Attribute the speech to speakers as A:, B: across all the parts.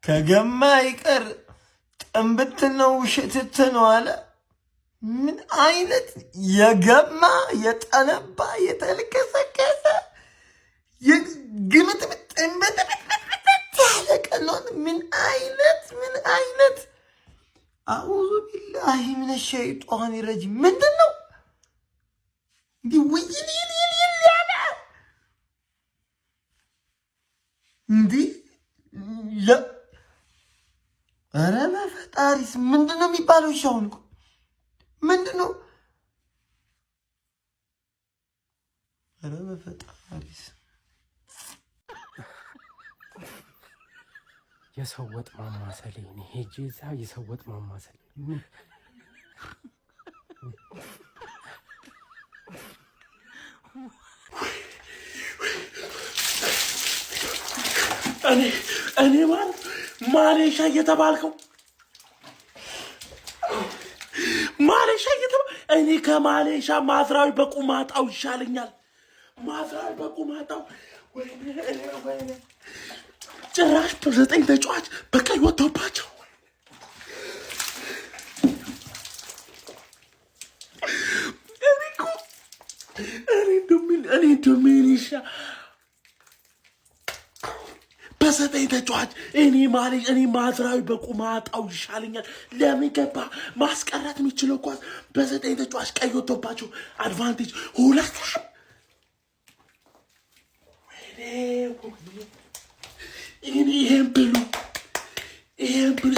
A: ከገማ ይቀር ጥንብት ነው ውሽትት ነው አለ። ምን አይነት የገማ የጠነባ የተልከሰከሰ የግምት ጥንብት ያለቀለውን ምን አይነት አዑዙ ቢላሂ ሚነ ሸይጧን ረጂም ምንድን ነው እንዲህ ውይል ያለ እንዲህ ኧረ በፈጣሪስ ምንድን ነው የሚባለው? ሻውን እኮ ምንድን ነው? ኧረ በፈጣሪስ
B: የሰው ወጥ ማማሰል እኔ ሄጄ እዛ የሰው ወጥ ማማሰል
C: እኔ ማለት ማሌሻ እየተባልከው እኔ ከማሌሻ ማዝራዊ በቁማጣው ይሻለኛል። ማዝራዊ በቁማጣው ወይኔ ጭራሽ በ9 ተጫዋች በቀይ ወጥቶባቸው እኔ ዶሚኒሻ በ9 ተጫዋች እኔ ማዝራዊ በቁማጣው ይሻለኛል። ለምን ገባ ማስቀረት የሚችለው ኳስ በ9 ተጫዋች ቀይ ወጥቶባቸው አድቫንቴጅ ሁለት ይሄን ብሉ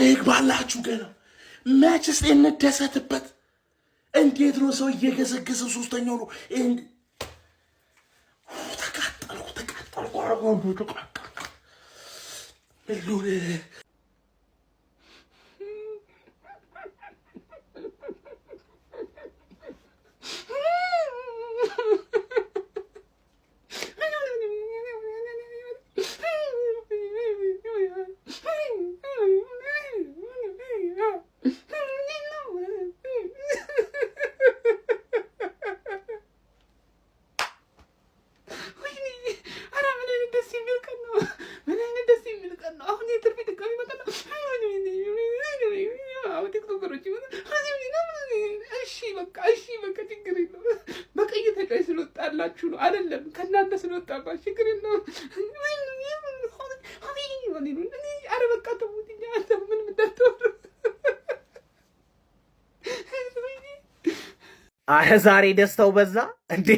C: ይግባላችሁ። ገና መችስ እንደሰትበት እንዴት ነው ሰው እየገሰገሰ ሶስተኛው ነው ተቃጠልኩ አረጋው ነው አይደለም ከናንተ ስለወጣባ ችግር ነው። አረ በቃ ተውትኛ አንተ ምን ምዳተወሩ
D: አረ ዛሬ ደስታው በዛ እንዴ!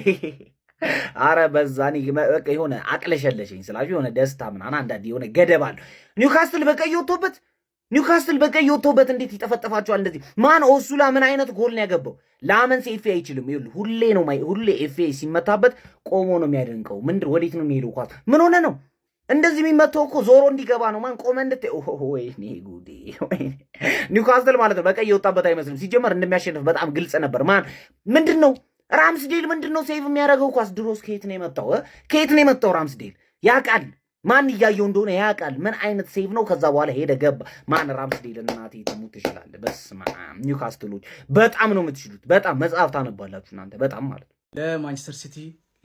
D: አረ በዛኒ በቃ የሆነ አቅለሸለሸኝ ስላችሁ የሆነ ደስታ ምናምን አንዳንዴ የሆነ ገደብ አለው። ኒውካስትል በቀይ ወጥቶበት እንዴት ይጠፈጠፋቸዋል እንደዚህ? ማን ኦሱላ ምን አይነት ጎል ነው ያገባው? ላመንስ ኤፍ አይችልም። ይኸውልህ ሁሌ ኤፍ ሲመታበት ቆሞ ነው የሚያደንቀው። ወዴት ነው የሚሄደው? ኳስ ምን ሆነ ነው እንደዚህ የሚመታው? እኮ ዞሮ እንዲገባ ነው። ማን ቆመ ወይኔ ጉዴ! ኒውካስትል ማለት ነው በቀይ የወጣበት አይመስልም። ሲጀመር እንደሚያሸንፍ በጣም ግልጽ ነበር። ምንድነው ራምስዴል ምንድነው ሴቭ የሚያደርገው ኳስ? ድሮስ ከየት ነው የመጣው? ራምስዴል ያውቃል ማን እያየው እንደሆነ ያውቃል። ምን አይነት ሴቭ ነው? ከዛ በኋላ ሄደ ገባ። ማን ራምስዴል እናቴ ትሙት ይችላል። በስመ አብ ኒውካስትሎች በጣም ነው የምትችሉት። በጣም መጽሐፍ ታነባላችሁ እናንተ በጣም ማለት ነው።
E: ለማንቸስተር ሲቲ፣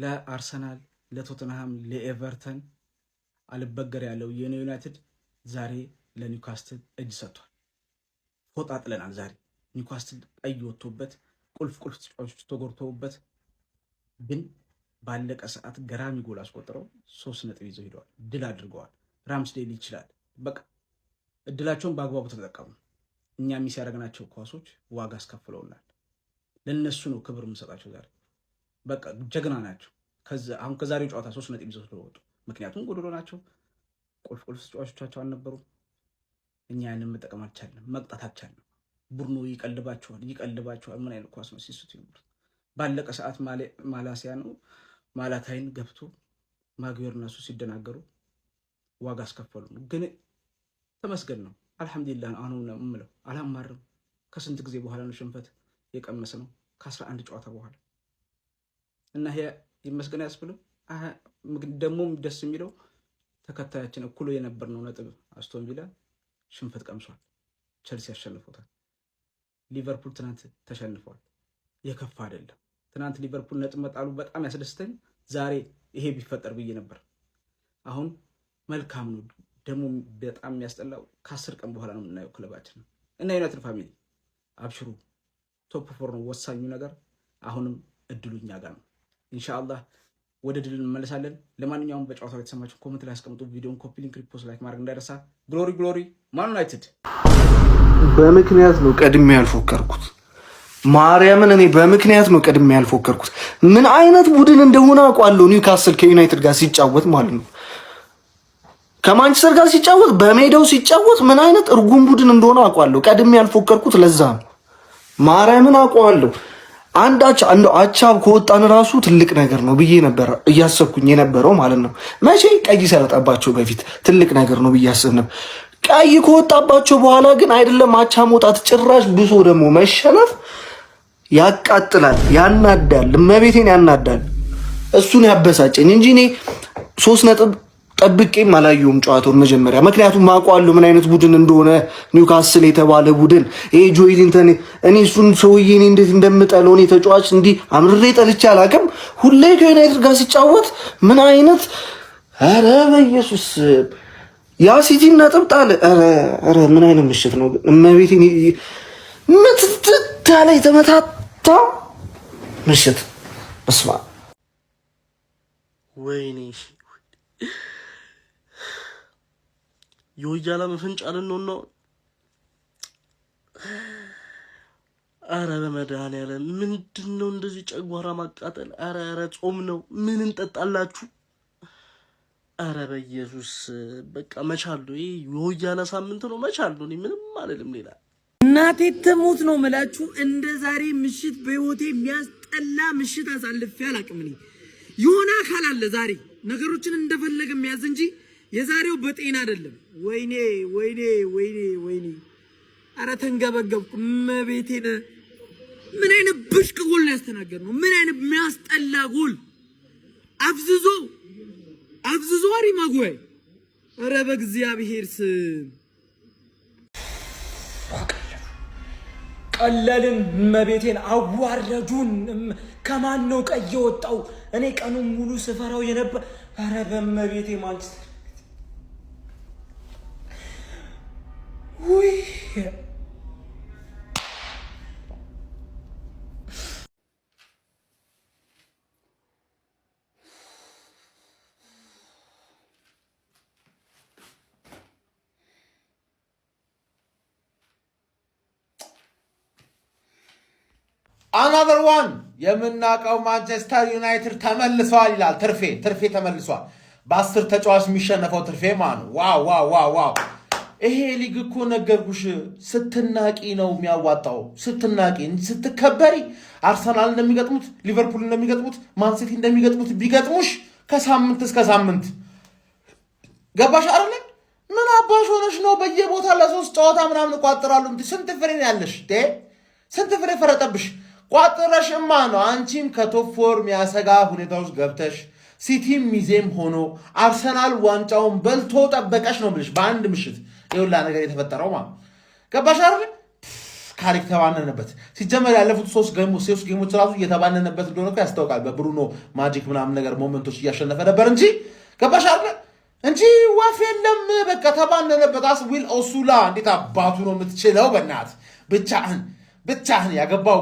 E: ለአርሰናል፣ ለቶተንሃም፣ ለኤቨርተን አልበገር ያለው የዩናይትድ ዛሬ ለኒውካስትል እጅ ሰጥቷል። ፎጣ ጥለናል። ዛሬ ኒውካስትል ቀይ ወጥቶበት ቁልፍ ተጫዋቾች ተጎድተውበት ግን ባለቀ ሰዓት ገራሚ ጎል አስቆጥረው 3 ነጥብ ይዘው ሄደዋል። ድል አድርገዋል። ራምስዴል ይችላል። በቃ እድላቸውን በአግባቡ ተጠቀሙ። እኛ ሚስ ያደረግናቸው ኳሶች ዋጋ አስከፍለውናል። ለነሱ ነው ክብር የምሰጣቸው። ዛሬ በቃ ጀግና ናቸው። አሁን ከዛሬው ጨዋታ 3 ነጥብ ይዘው ስለወጡ ምክንያቱም ጎዶሎ ናቸው። ቁልፍ ተጫዋቾቻቸው አልነበሩም። እኛ ያንን መጠቀም አልቻልንም፣ መቅጣት አልቻልንም። ቡድኑ ይቀልባቸዋል። ምን አይነት ኳስ ነው ሲሱት ይኖር። ባለቀ ሰዓት ማላሲያ ነው ማላታይን ገብቶ ማግበር እነሱ ሲደናገሩ ዋጋ አስከፈሉ። ግን ተመስገን ነው አልሐምዱሊላህ ነው። አሁን ነው የምለው አላማርም። ከስንት ጊዜ በኋላ ነው ሽንፈት የቀመሰ ነው ከ11 ጨዋታ በኋላ እና ይሄ ይመስገን ያስብለው። ደግሞ ደስ የሚለው ተከታያችን እኩል የነበርነው ነጥብ አስቶን ቪላ ሽንፈት ቀምሷል። ቸልሲ አሸንፎታል። ሊቨርፑል ትናንት ተሸንፏል። የከፋ አይደለም። ትናንት ሊቨርፑል ነጥብ መጣሉ በጣም ያስደስተኝ። ዛሬ ይሄ ቢፈጠር ብዬ ነበር። አሁን መልካም ነው። ደግሞ በጣም የሚያስጠላው ከ10 ቀን በኋላ ነው የምናየው ክለባችን እና ዩናይትድ ፋሚሊ አብሽሩ። ቶፕ 4 ነው ወሳኙ ነገር። አሁንም እድሉ እኛ ጋር ነው። ኢንሻአላህ ወደ ድል እንመለሳለን። ለማንኛውም በጨዋታው የተሰማችሁ ኮሜንት ላይ አስቀምጡ። ቪዲዮውን ኮፒ ሊንክ ሪፖስት ላይክ ማድረግ እንዳይረሳ። ግሎሪ ግሎሪ ማን ዩናይትድ።
A: በምክንያት ነው ቀድሜ ያልፎከርኩት። ማርያምን እኔ በምክንያት ነው ቀድሜ ያልፎከርኩት። ምን አይነት ቡድን እንደሆነ አውቃለሁ። ኒውካስል ከዩናይትድ ጋር ሲጫወት ማለት ነው፣ ከማንቸስተር ጋር ሲጫወት፣ በሜዳው ሲጫወት ምን አይነት እርጉም ቡድን እንደሆነ አውቃለሁ። ቀድሜ ያልፎከርኩት ለዛ ነው። ማርያምን አውቀዋለሁ። አንድ አቻ ከወጣን ራሱ ትልቅ ነገር ነው ብዬ ነበር እያሰብኩኝ የነበረው ማለት ነው። መቼ ቀይ ሳይወጣባቸው በፊት ትልቅ ነገር ነው ብዬ አስብ ነበር። ቀይ ከወጣባቸው በኋላ ግን አይደለም አቻ መውጣት፣ ጭራሽ ብሶ ደግሞ መሸነፍ ያቃጥላል፣ ያናዳል፣ እመቤቴን ያናዳል። እሱን ያበሳጨኝ እንጂ እኔ 3 ነጥብ ጠብቄም አላየሁም ጨዋታውን መጀመሪያ። ምክንያቱም አውቀዋለሁ ምን አይነት ቡድን እንደሆነ ኒውካስል የተባለ ቡድን። ይሄ ጆይሊንተን እኔ እሱን ሰውዬ እኔ እንዴት እንደምጠለው እኔ ተጫዋች እንዲህ አምርሬ ጠልቼ አላውቅም። ሁሌ ከዩናይትድ ጋር ሲጫወት ምን አይነት ኧረ በኢየሱስ ያ ሲቲን ነጥብ ጣለ። ኧረ ምን አይነት ምሽት ነው እመቤቴን፣ ምትትታ ላይ የተመታታ ምሽት። በስመ አብ
C: ወይኔ የወያላ መፈንጫልን ነው። አረ በመድኃኒዓለም ምንድን ነው እንደዚህ ጨጓራ ማቃጠል? አረ ጾም ነው። ምን እንጠጣላችሁ? አረ በኢየሱስ በቃ መቻሉ። ይሄ የወያላ ሳምንት ነው መቻሉ። እኔ ምንም አልልም ሌላ።
B: እናቴ ተሞት ነው የምላችሁ። እንደ ዛሬ ምሽት በህይወቴ የሚያስጠላ ምሽት አሳልፌ አላውቅም። እኔ የሆነ አካል አለ ዛሬ ነገሮችን እንደፈለገ የሚያዝ እንጂ የዛሬው በጤና አይደለም። ወይኔ ወይኔ ወይኔ ወይኔ! አረ ተንገበገብኩ። መቤቴን ምን አይነት ብሽቅ ጎል ያስተናገር ነው? ምን አይነት የሚያስጠላ ጎል! አፍዝዞ አሪ ማጉይ! አረ በእግዚአብሔር ስም ቀለልን። መቤቴን አዋረዱን። ከማን ነው ቀይ የወጣው? እኔ ቀኑን ሙሉ ስፈራው የነበር። አረ በመቤቴ ማንቸስተር ውይ
F: አናዘር ዋን የምናውቀው ማንቸስተር ዩናይትድ ተመልሷል ይላል። ትርፌ ተመልሷል። በ10 ተጫዋች የሚሸነፈው ትርፌ ማን ነው? ዋው! ይሄ ሊግ እኮ ነገርኩሽ፣ ስትናቂ ነው የሚያዋጣው። ስትናቂ፣ ስትከበሪ አርሰናል እንደሚገጥሙት፣ ሊቨርፑል እንደሚገጥሙት፣ ማንሲቲ እንደሚገጥሙት ቢገጥሙሽ ከሳምንት እስከ ሳምንት ገባሽ አይደለ? ምን አባሽ ሆነሽ ነው በየቦታ ለ3 ጨዋታ ምናምን እቋጥራለሁ? ስንት ፍሬ ነው ያለሽ? ስንት ፍሬ ፈረጠብሽ? ቋጥረሽማ ነው አንቺም ከቶፕ 4 የሚያሰጋ ሁኔታ ውስጥ ገብተሽ ሲቲም ሚዜም ሆኖ አርሰናል ዋንጫውን በልቶ ጠበቀሽ ነው ብልሽ በአንድ ምሽት የሁላ ነገር የተፈጠረው ማለት ገባሽ አይደል? ካሪክ ተባነነበት። ሲጀመር ያለፉት 3 ጌሞች ራሱ እየተባነነበት እንደሆነ እኮ ያስታውቃል። በብሩኖ ማጂክ ምናምን ነገር ሞመንቶች እያሸነፈ ነበር እንጂ ገባሽ አይደል? እንጂ ዋፍ የለም። በቃ ተባነነበት። ዊል ኦሱላ እንዴት አባቱ ነው የምትችለው? በእናት ብቻህን ያገባው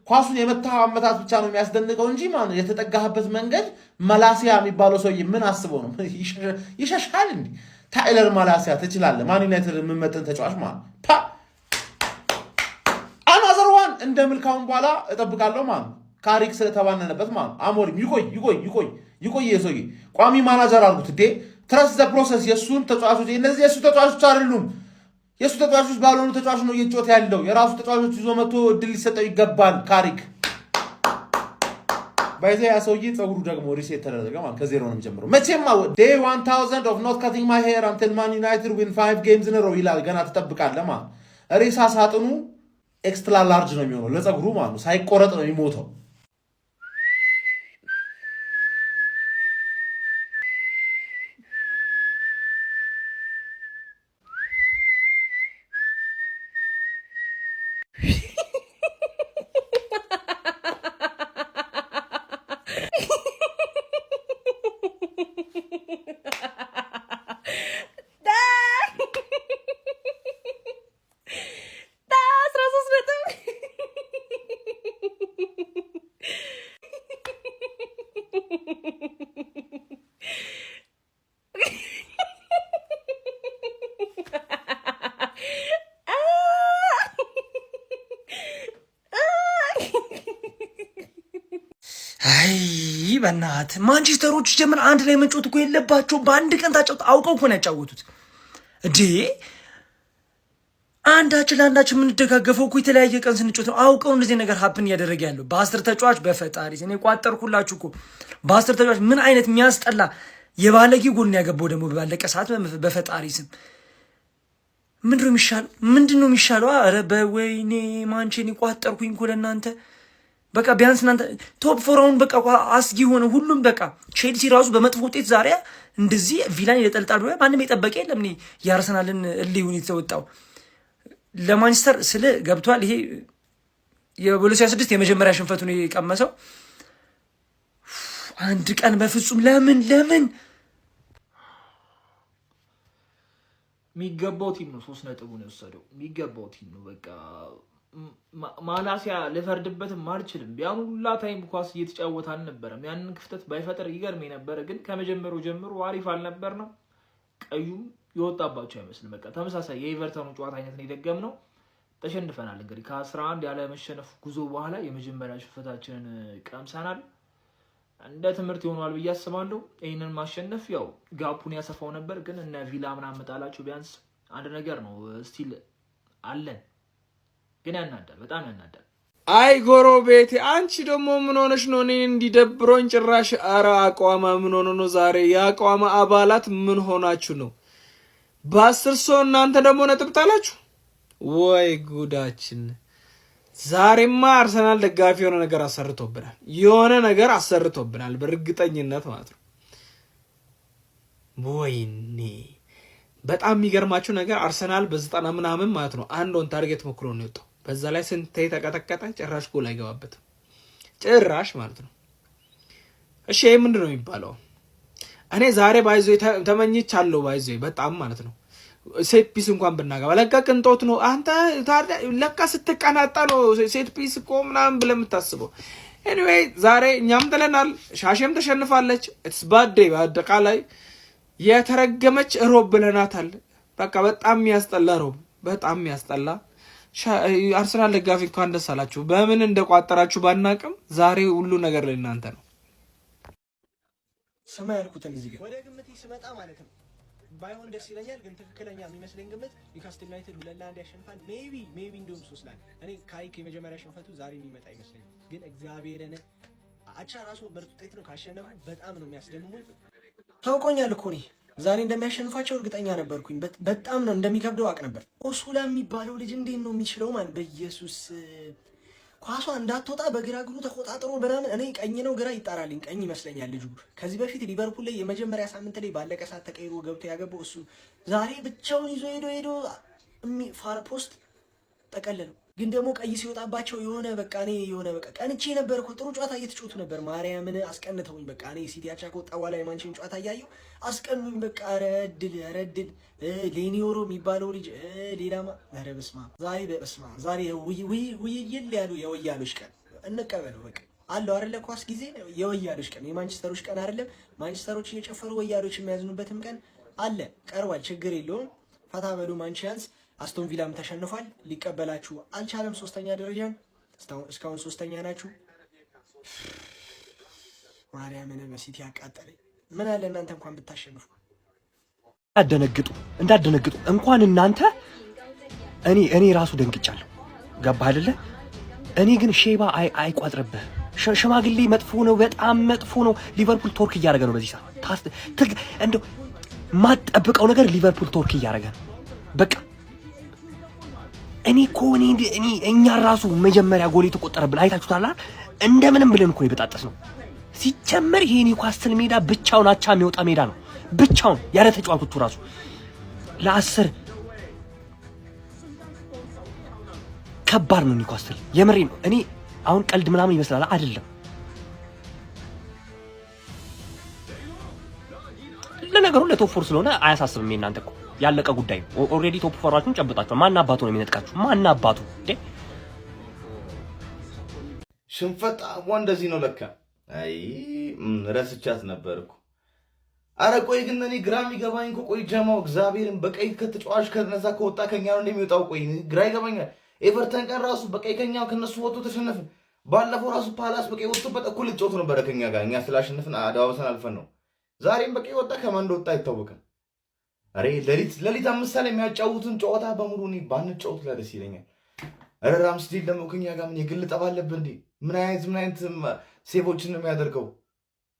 F: ኳሱን የመታው አመታት ብቻ ነው የሚያስደንቀው እንጂ ማለት የተጠጋህበት መንገድ መላሲያ የሚባለው ሰውዬ ምን አስበው ነው ይሸሻል እንዴ? ታይለር መላሲያ ትችላለህ። ማን ዩናይትድ የምመጥን ተጫዋች ማለት አናዘር ዋን እንደ ምልካውን በኋላ እጠብቃለሁ ማለት ካሪክ ስለተባነነበት ማለት አሞሪም ይቆይ የሰውዬ ቋሚ ማናጀር አድርጉት እንዴ። ትረስት ዘ ፕሮሰስ። የሱን ተጫዋቾች እነዚህ የሱ ተጫዋቾች አይደሉም። የሱ ተጫዋቾች ባልሆኑ ተጫዋች ነው እየጮተ ያለው። የራሱ ተጫዋቾች ይዞ መጥቶ እድል ሊሰጠው ይገባል። ካሪክ ባይዘ ያ ሰውዬ ፀጉሩ ደግሞ ሪሴት ተደረገ ማለት ከዜሮ ነው የሚጀምረው። መቼም day 1000 of not cutting my hair until Man United win 5 games in a row ይላል። ገና ትጠብቃለህ ማለት ሬሳ ሳጥኑ ኤክስትራ ላርጅ ነው የሚሆነው ለፀጉሩ ማለት ነው። ሳይቆረጥ ነው የሚሞተው።
B: በእናትህ ማንቸስተሮች ጀምር አንድ ላይ መጫወት እኮ የለባቸውም። በአንድ ቀን ታጫውት አውቀው እኮ ነው ያጫወቱት እንዴ። አንዳችን ለአንዳችን የምንደጋገፈው እኮ የተለያየ ቀን ስንጫወት ነው። አውቀው እንደዚህ ነገር ሀፕን እያደረገ ያለው በ10 ተጫዋች በፈጣሪ እኔ ቋጠርኩላችሁ እኮ በ10 ተጫዋች ምን አይነት የሚያስጠላ የባለጌ ጎል ያገባው ደግሞ ባለቀ ሰዓት በፈጣሪ ስም ምንድነው የሚሻለው? አረ በወይኔ ማንቼን ቋጠርኩኝ እኮ ለእናንተ በቃ ቢያንስ እናንተ ቶፕ ፎራውን በቃ አስጊ ሆነ ሁሉም በቃ ቼልሲ ራሱ በመጥፎ ውጤት ዛሬ እንደዚህ ቪላን ይጠልጣል ብሎ ማንም የጠበቀ የለም። እኔ የአርሰናልን እልህ የተወጣው ለማንቸስተር ስለ ገብቷል። ይሄ የ2006 የመጀመሪያ ሽንፈቱን የቀመሰው አንድ ቀን በፍጹም ለምን
G: የሚገባው ቲም ነው 3 ነጥቡን የወሰደው የሚገባው ቲም ነው። በቃ ማላሲያ ልፈርድበትም አልችልም። ያን ሁላ ታይም ኳስ እየተጫወተ አልነበረም። ያንን ክፍተት ባይፈጠር ይገርመኝ ነበረ። ግን ከመጀመሪያው ጀምሮ አሪፍ አልነበር ነው። ቀዩም ይወጣባቸው አይመስልም። በቃ ተመሳሳይ የኤቨርተኑ ጨዋታ አይነት ነው የደገምነው። ተሸንፈናል። እንግዲህ ከ11 ያለ መሸነፍ ጉዞ በኋላ የመጀመሪያ ሽንፈታችንን ቀምሰናል። እንደ ትምህርት ይሆናል ብዬ አስባለሁ። ይህንን ማሸነፍ ያው ጋፑን ያሰፋው ነበር። ግን እነ ቪላ ምናምን መጣላቸው ቢያንስ አንድ ነገር ነው። ስቲል አለን። ግን ያናዳል፣ በጣም ያናዳል።
H: አይ ጎረቤቴ አንቺ ደግሞ ምን ሆነሽ ነው? እኔ እንዲደብሮኝ ጭራሽ። አረ አቋማ ምን ሆኖ ነው ዛሬ? የአቋማ አባላት ምን ሆናችሁ ነው? በ10 ሰው እናንተ ደግሞ ነጥብ ጣላችሁ ወይ ጉዳችን! ዛሬማ አርሰናል ደጋፊ የሆነ ነገር አሰርቶብናል፣ በእርግጠኝነት ማለት ነው። ወይኔ በጣም የሚገርማችሁ ነገር አርሰናል በ90 ምናምን ማለት ነው አንድ ኦን ታርጌት ሞክሮ ነው የወጣው። በዛ ላይ ስንት ተቀጠቀጠ፣ ጭራሽ ጎል አይገባበትም ጭራሽ ማለት ነው። እሺ ይሄ ምንድን ነው የሚባለው? እኔ ዛሬ ባይዞ ተመኝቻለሁ፣ ባይዞ በጣም ማለት ነው። ሴት ፒስ እንኳን ብናገባ ለካ ቅንጦት ነው። አንተ ታዲያ ለካ ስትቀናጣ ነው ሴት ፒስ እኮ ምናምን ብለህ የምታስበው። ኤኒዌይ ዛሬ እኛም ጥለናል፣ ሻሼም ተሸንፋለች። ኢትስ ባድ ዴይ። በአጠቃላይ የተረገመች ሮብ ብለናታል። በቃ በጣም የሚያስጠላ ሮብ፣ በጣም የሚያስጠላ። አርሰናል ደጋፊ እንኳን ደስ አላችሁ። በምን እንደቋጠራችሁ ባናቅም ዛሬ ሁሉ ነገር ለእናንተ ነው።
B: ስማ ያልኩትን እዚህ ጋር
I: ወደ ግምት ስመጣ ማለት ነው ባይሆን ደስ ይለኛል፣ ግን ትክክለኛ የሚመስለኝ ግምት ኒውካስትል ዩናይትድ 2-1 ያሸንፋል። ሜቢ እንደውም 3-1። እኔ ካይክ የመጀመሪያ ሽንፈቱ ዛሬ የሚመጣ ይመስለኛል። ግን እግዚአብሔርን አቻ ራሱ ምርጥ ውጤት ነው። ካሸነፉ በጣም ነው የሚያስደምሙት። ታውቆኛል እኮ እኔ ዛሬ እንደሚያሸንፋቸው እርግጠኛ ነበርኩኝ። በጣም ነው እንደሚከብደው አውቅ ነበር። ኦሱላ የሚባለው ልጅ እንዴት ነው የሚችለው? ማለት በኢየሱስ ኳሷ እንዳትወጣ በግራ እግሩ ተቆጣጥሮ ምናምን። እኔ ቀኝ ነው ግራ ይጣራልኝ፣ ቀኝ ይመስለኛል ልጁ። ከዚህ በፊት ሊቨርፑል ላይ የመጀመሪያ ሳምንት ላይ ባለቀ ሰዓት ተቀይሮ ገብቶ ያገባው እሱ ዛሬ ብቻውን ይዞ ሄዶ ፋር ፖስት ጠቀለለው። ግን ደግሞ ቀይ ሲወጣባቸው የሆነ በቃ ቀንቼ ነበር እኮ። ጥሩ ጨዋታ እየተጫወቱ ነበር። ማርያምን አስቀንተውኝ በቃ እኔ ሲቲ አቻ ከወጣ በኋላ የማንቸን ጨዋታ እያየሁ አስቀኑኝ በቃ። ረድል ሌኒዮሮ የሚባለው ልጅ ሌላማ ኧረ በስመ አብ ዛሬ በስመ አብ ዛሬ ውይይል ያሉ የወያሎች ቀን እንቀበለው በቃ አለው አይደለ? ኳስ ጊዜ የወያሎች ቀን፣ የማንቸስተሮች ቀን አይደለም። ማንቸስተሮች እየጨፈሩ ወያሎች የሚያዝኑበትም ቀን አለ። ቀርቧል፣ ችግር የለውም። ፈታ በሉ ማንቺያንስ። አስቶን ቪላም ተሸንፏል፣ ሊቀበላችሁ አልቻለም። 3ኛ ደረጃን እስካሁን 3ኛ ናችሁ። ማርያምን በሲቲ ያቃጠለኝ። ምን አለ እናንተ እንኳን ብታሸንፉ።
J: እንዳደነግጡ እንኳን እናንተ እኔ ራሱ ደንግጫለሁ። ገባህ አይደለ? እኔ ግን ሼባ አይቋጥርብህ። ሽማግሌ መጥፎ ነው፣ በጣም መጥፎ ነው። ሊቨርፑል ቶርክ እያደረገ ነው በዚህ ሰዓት። እንደው ማጠብቀው ነገር ሊቨርፑል ቶርክ እያደረገ ነው በቃ። እኛ ራሱ መጀመሪያ ጎል የተቆጠረብን አይታችሁታል። እንደምንም ብለን እኮ የበጣጠስ ነው። ሲጀመር ይሄ ኒውካስትል ሜዳ ብቻውን አቻ የሚወጣ ሜዳ ነው። ብቻውን ያለ ተጫዋቾቹ ራሱ ለ10 ከባድ ነው ኒውካስትል። የምሬ ነው። እኔ አሁን ቀልድ ምናምን ይመስላል አይደለም። ለነገሩ ለቶፕ ፎር ስለሆነ አያሳስብም። የእናንተ እኮ ያለቀ ጉዳይ ነው። ኦልሬዲ ቶፕ ፎራችሁን ጨብጣችኋል። ማን አባቱ ነው የሚነጥቃችሁ? ማን አባቱ
K: ሽንፈት እንደዚህ ነው ለካ። አይ ረስቻት ነበርኩ። አረ ቆይ ግን እኔ ግራ የሚገባኝ እኮ ቆይ ጀማው እግዚአብሔርን በቀይ ከተጫዋች ከነዛ ከወጣ ከኛ ነው እንደሚወጣው። ቆይ ግራ ይገባኛል። ኤቨርተን ቀን ራሱ በቀይ ከኛው ከነሱ ወጥቶ ተሸነፈ። ባለፈው ራሱ ፓላስ በቀይ ወጥቶበት እኩል ጮቱ ነበር ከኛ ጋር እኛ ስላሸነፍን አደባባሰን አልፈን ነው። ዛሬም በቀይ ወጣ ከማን እንደወጣ አይታወቅም። አሬ ለሊት 5 ሰዓት የሚያጫውቱን ጨዋታ በሙሉ እኔ ባንጫወት ደስ ይለኛል። አረ ራምስዴል ደግሞ ከኛ ጋር ምን የግል ጠብ አለብን እንዴ? ምን አይነት ሴቮችን ነው የሚያደርገው?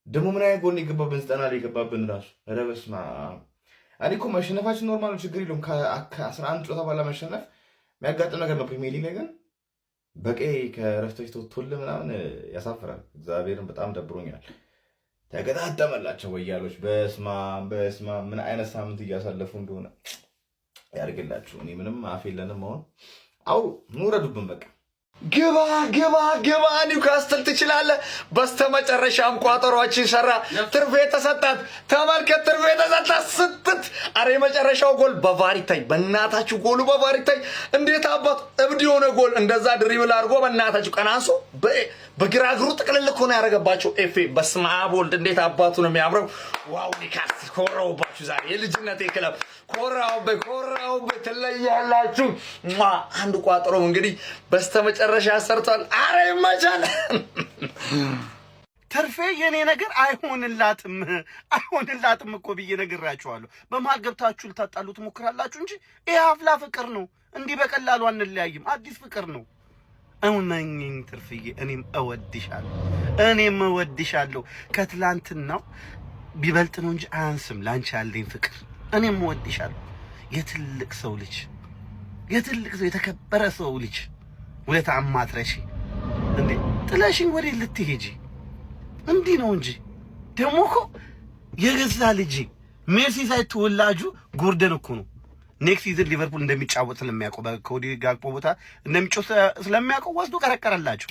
K: ደግሞ ምን አይነት ጎል የገባብን 90 ላይ የገባብን ራሱ አረ በስመ አብ። እኔ እኮ መሸነፋችን ኖርማል ነው፣ ችግር የለውም። ከ11 ጨዋታ በኋላ መሸነፍ የሚያጋጥም ነገር ነው። ፕሪሚየር ሊግ ላይ ግን በቀይ ከረፍቶች ተወጥቶል ምናምን ያሳፍራል። እግዚአብሔርን በጣም ደብሮኛል። ተገጣጠመላቸው ወያሎች። በስማ ምን አይነት ሳምንት እያሳለፉ እንደሆነ ያርግላችሁ። እኔ ምንም አፍ የለንም። አሁን አው ኑረዱብን በቃ።
A: ግባ ኒውካስትል ትችላለህ። በስተመጨረሻም ቋጠሯችን ሰራ። ትርፌ ተሰጣት። ተመልከት፣ ትርፌ ተሰጣት ስትት። አረ የመጨረሻው ጎል በቫር ይታይ። በእናታችሁ ጎሉ በቫር ይታይ። እንዴት አባቱ እብድ የሆነ ጎል እንደዛ ድሪብል አድርጎ በእናታችሁ ቀናንሶ በግራ እግሩ ጥቅልል እኮ ነው ያደረገባቸው። ኤፌ በስመ አብ ወልድ፣ እንዴት አባቱ ነው የሚያምረው። ዋው ኒውካስትል ኮራውባችሁ ዛሬ። የልጅነቴ ክለብ ኮራውበት ትለያላችሁ። አንድ ቋጠሮ እንግዲህ በስተመጨረሻ ሰርቷል። አረ ይመቻል።
L: ትርፌ የኔ ነገር አይሆንላትም እኮ ብዬ ነግራችኋለሁ። በመሀል ገብታችሁ ልታጣሉ ትሞክራላችሁ እንጂ ይሄ አፍላ ፍቅር ነው። እንዲህ በቀላሉ አንለያይም። አዲስ ፍቅር ነው። እመኝኝ ትርፍዬ፣ እኔም እወድሻለሁ። ከትላንትናው ቢበልጥ ነው እንጂ አያንስም ላንቺ ያለኝ ፍቅር። እኔም እወድሻለሁ። የትልቅ ሰው የተከበረ ሰው ልጅ ውለታ አማትረሺ እንዴ! ጥለሽኝ ወዴት ልትሄጂ? እንዲህ ነው እንጂ ደግሞ እኮ የገዛ ልጅ ሜሲ ሳይተወላጁ ጎርደን እኮ ነው ኔክስት ሲዝን ሊቨርፑል እንደሚጫወት ስለሚያውቀው በኮዲ ጋክፖ ቦታ እንደሚጫወት ስለሚያውቀው ወስዶ ቀረቀረላችሁ።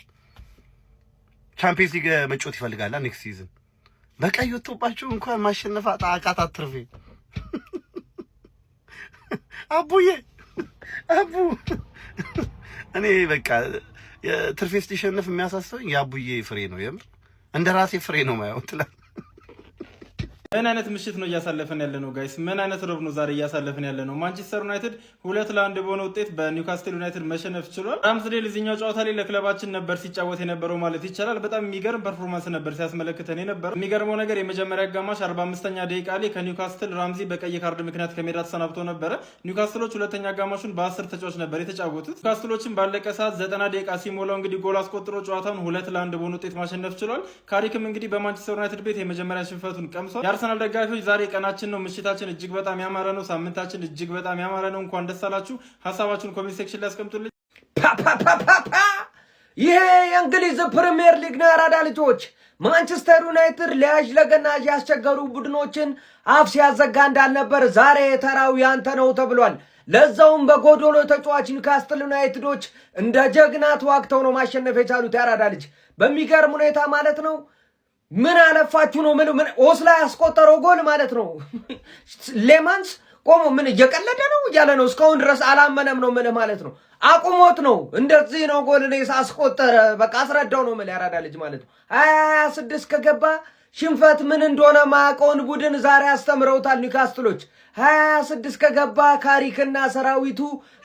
L: ቻምፒየንስ ሊግ መጫወት ይፈልጋላ ኔክስት ሲዝን። በቀይ ወጥቶባችሁ እንኳን ማሸነፍ አቃታት ትርፌ። አቡዬ እኔ በቃ ትርፌ ስትሸነፍ የሚያሳስበኝ የአቡዬ ፍሬ ነው። የምር እንደ ራሴ ፍሬ ነው ማየው ትላል።
E: ምን አይነት ምሽት ነው እያሳለፈን ያለ ነው ጋይስ? ምን አይነት ረብ ነው ዛሬ እያሳለፈን ያለ ነው? ማንቸስተር ዩናይትድ 2-1 በሆነ ውጤት በኒውካስትል ዩናይትድ መሸነፍ ችሏል። ራምስዴል እዚህኛው ጨዋታ ላይ ለክለባችን ነበር ሲጫወት የነበረው ማለት ይቻላል። በጣም የሚገርም ፐርፎርማንስ ነበር ሲያስመለክተን የነበረው። የሚገርመው ነገር የመጀመሪያ አጋማሽ 45ኛ ደቂቃ ላይ ከኒውካስትል ራምዚ በቀይ ካርድ ምክንያት ከሜዳ ተሰናብቶ ነበረ። ኒውካስትሎች ሁለተኛ አጋማሹን በ10 ተጫዋች ነበር የተጫወቱት። ኒውካስትሎችን ባለቀ ሰዓት 90 ደቂቃ ሲሞላው እንግዲህ ጎል አስቆጥሮ ጨዋታውን 2-1 በሆነ ውጤት ማሸነፍ ችሏል። ካሪክም እንግዲህ በማንቸስተር ዩናይትድ ቤት የመጀመሪያ ሽንፈቱን ቀምሷል። የአርሰናል ደጋፊዎች ዛሬ ቀናችን ነው፣ ምሽታችን እጅግ በጣም ያማረ ነው፣ ሳምንታችን እጅግ በጣም ያማረ ነው። እንኳን ደስ አላችሁ። ሀሳባችሁን ኮሜንት ሴክሽን ላይ አስቀምጡልኝ።
M: ይሄ የእንግሊዝ ፕሪሚየር ሊግ ነው። ያራዳ ልጆች ማንቸስተር ዩናይትድ ለያዥ ለገናዥ ያስቸገሩ ቡድኖችን አፍ ሲያዘጋ እንዳልነበር ዛሬ ተራው ያንተ ነው ተብሏል። ለዛውም በጎዶሎ ተጫዋች ኒውካስትል ዩናይትዶች እንደ ጀግና ተዋግተው ነው ማሸነፍ የቻሉት። ያራዳ ልጅ በሚገርም ሁኔታ ማለት ነው። ምን አለፋችሁ ነው ምን ኦስላ ያስቆጠረው ጎል ማለት ነው። ሌማንስ ቆሞ ምን እየቀለደ ነው እያለ ነው። እስካሁን ድረስ አላመነም ነው ምን ማለት ነው። አቁሞት ነው እንደዚህ ነው ጎል ነው ያስቆጠረ። በቃ አስረዳው ነው ምን ያራዳ ልጅ ማለት ነው። 26 ከገባ ሽንፈት ምን እንደሆነ ማቆን ቡድን ዛሬ አስተምረውታል ኒውካስትሎች። 26 ከገባ ካሪክና ሰራዊቱ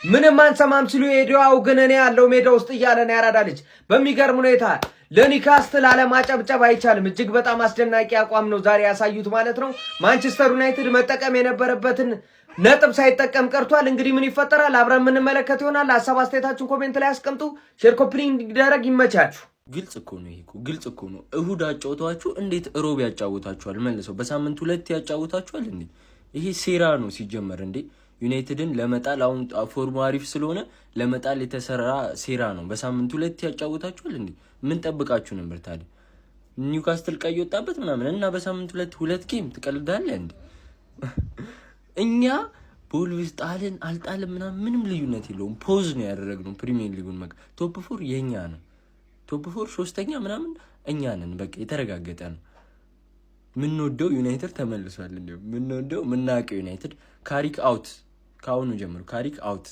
M: ምንም አንሰማም ሲሉ ሄዲያው ግን እኔ ያለው ሜዳ ውስጥ እያለ ነው ያራዳ ልጅ። በሚገርም ሁኔታ ለኒውካስትል አለማጨብጨብ አይቻልም። እጅግ በጣም አስደናቂ አቋም ነው ዛሬ ያሳዩት ማለት ነው። ማንቸስተር ዩናይትድ መጠቀም የነበረበትን ነጥብ ሳይጠቀም ቀርቷል። እንግዲህ ምን ይፈጠራል አብረን የምንመለከት ይሆናል። ሀሳብ አስተያየታችሁን ኮሜንት ላይ አስቀምጡ። ሼር ኮፒ እንዲደረግ ይመቻችሁ።
N: ግልጽ እኮ ነው፣ ይሄ ግልጽ እኮ ነው። እሁድ አጫውታችሁ እንዴት ሮብ ያጫውታችኋል? መልሰው በሳምንት 2 ያጫውታችኋል እንዴ? ይሄ ሴራ ነው ሲጀመር እንዴ። ዩናይትድን ለመጣል አሁን ፎርሙ አሪፍ ስለሆነ ለመጣል የተሰራ ሴራ ነው። በሳምንት 2 ያጫውታችኋል እንዴ? ምን ጠብቃችሁ ነበር ታዲያ? ኒውካስትል ቀይ ወጣበት ምናምን እና በሳምንት 2 ጌም ትቀልዳለህ እንዴ? እኛ ቦልቪስ ጣልን አልጣልን ምናምን ምንም ልዩነት የለውም። ፖዝ ነው ያደረግነው። ፕሪሚየር ሊጉን ቶፕ 4 የኛ ነው። ቶፕ 4 ሶስተኛ ምናምን እኛ ነን። በቃ የተረጋገጠ ነው። ምንወደው ዩናይትድ ተመልሷል። እንዴ ምንወደው ምናቀው ዩናይትድ ካሪክ አውት። ካሁኑ ጀምሮ ካሪክ አውት።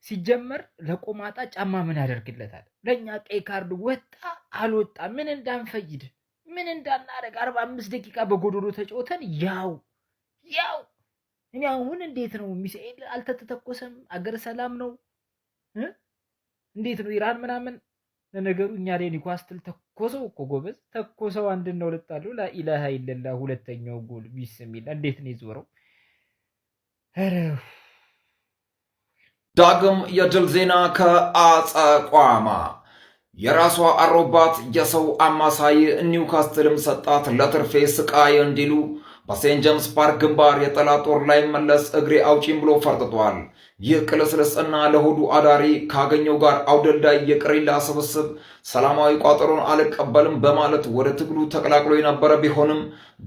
D: ሲጀመር ለቆማጣ ጫማ ምን ያደርግለታል? ለኛ ቀይ ካርድ ወጣ አልወጣ ምን እንዳንፈይድ ምን እንዳናረግ 45 ደቂቃ በጎዶሎ ተጫውተን ያው እኔ አሁን እንዴት ነው ሚሳኤል አልተተኮሰም? አገር ሰላም ነው? እንዴት ነው ኢራን ምናምን
O: ለነገሩ እኛ ላይ ኒውካስትል ተኮሰው እኮ ጎበዝ ተኮሰው 1-2 ልጣሉ ላኢላሃ ኢለላ ሁለተኛው ጎል ቢስሚላ እንዴት ነው ይዞረው ኧረ
P: ዳግም የድል ዜና ከአጸቋማ የራሷ አሮባት የሰው አማሳይ ኒውካስትልም ሰጣት ለትርፌ ስቃይ እንዲሉ በሴንት ጄምስ ፓርክ ግንባር የጠላት ጦር ላይ መለስ እግሬ አውጪም ብሎ ፈርጥቷል። ይህ ቅልስልስና ለሆዱ አዳሪ ካገኘው ጋር አውደልዳይ የቅሪላ ስብስብ ሰላማዊ ቋጠሮን አልቀበልም በማለት ወደ ትግሉ ተቀላቅሎ የነበረ ቢሆንም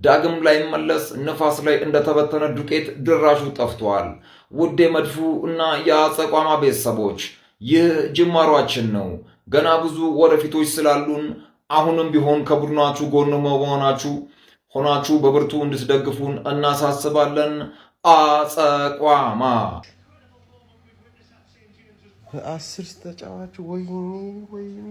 P: ዳግም ላይ መለስ ንፋስ ላይ እንደተበተነ ዱቄት ድራሹ ጠፍቷል። ውዴ መድፉ እና የአጸቋማ ቤተሰቦች ይህ ጅማሯችን ነው። ገና ብዙ ወደፊቶች ስላሉን አሁንም ቢሆን ከቡድናችሁ ጎን መሆናችሁ ሆናችሁ በብርቱ እንድትደግፉን እናሳስባለን። አጸቋማ
C: 10 ተጫዋች ወይኔ